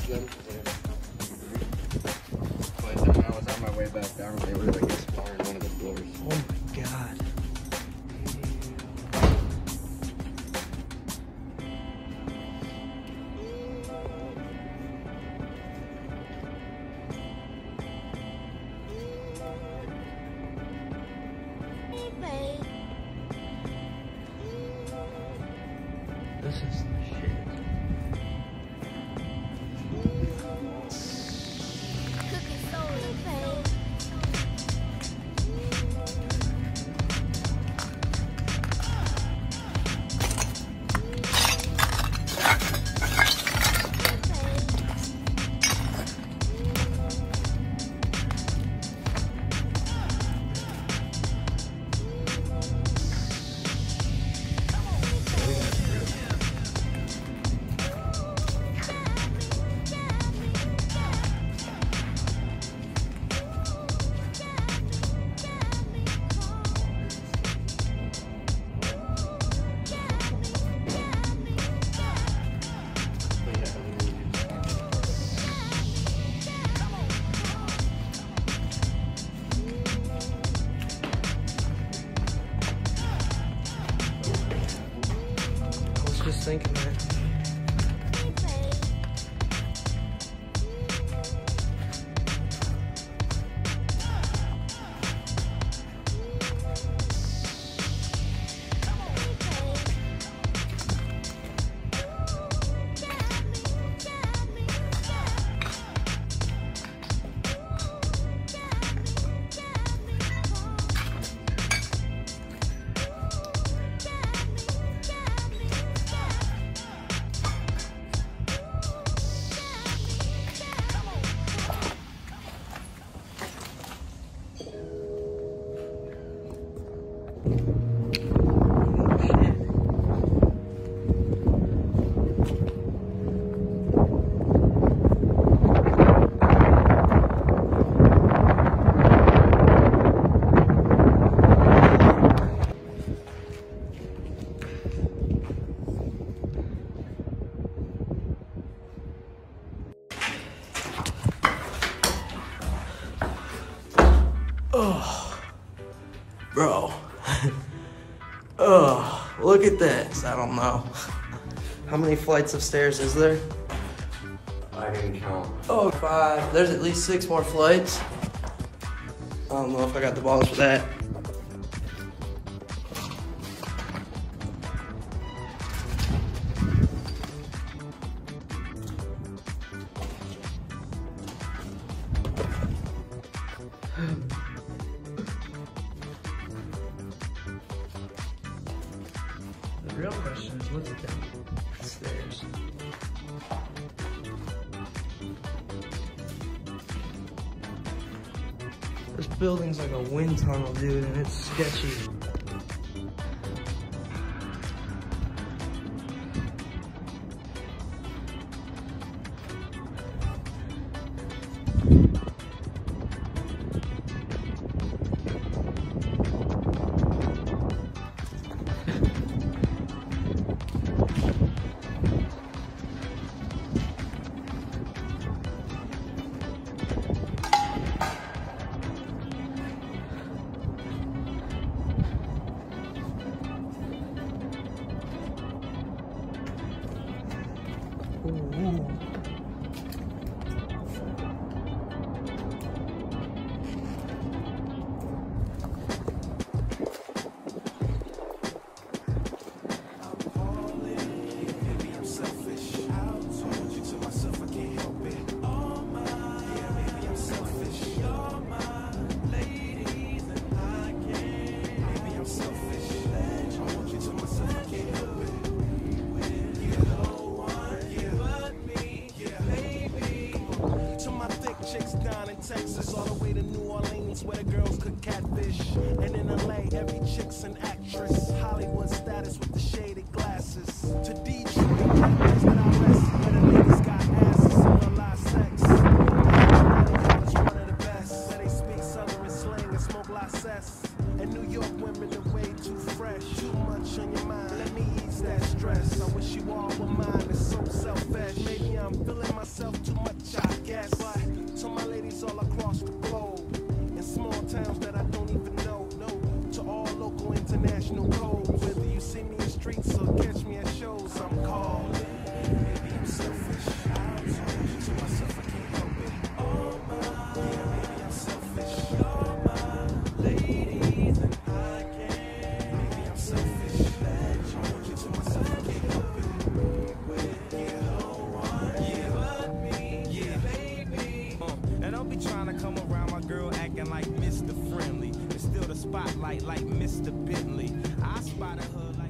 them. But then when I was on my way back down, they were like exploring one of the floors. Oh my god. This is the shit. Just thinking that. Oh, bro. Oh, look at this. I don't know. How many flights of stairs is there? I didn't count. Oh, 5. There's at least 6 more flights. I don't know if I got the balls for that. The real question is, look at them stairs. This building's like a wind tunnel, dude, and it's sketchy. Ooh. Texas, all the way to New Orleans, where the girls could catfish. And in LA, every chick's an actress. Hollywood status with the shaded glasses. To Detroit, that's that I rest, where the ladies got asses and a lot of sex. College, one of the best, where they speak southern slang and smoke la cess. And New York women are way too fresh. Too much on your mind, let me ease release that stress. I wish you all were mine, it's so selfish. Maybe I'm feeling myself too much, I guess. But to my ladies all across the globe, in small towns that I don't even know, to all local international codes. Whether you see me in streets or catch me at shows, I'm called. Maybe I'm selfish. I'm talking to myself, I can't help it. Oh my, yeah, maybe I'm selfish. You're my ladies and I can't. Maybe I'm selfish. I'm talking to myself, I can't help it. Yeah, no one, yeah, but me, yeah, baby. And I'll be trying to come around my girl acting like Mr. Friendly. It's still the spotlight like Mr. Bentley. I spotted her like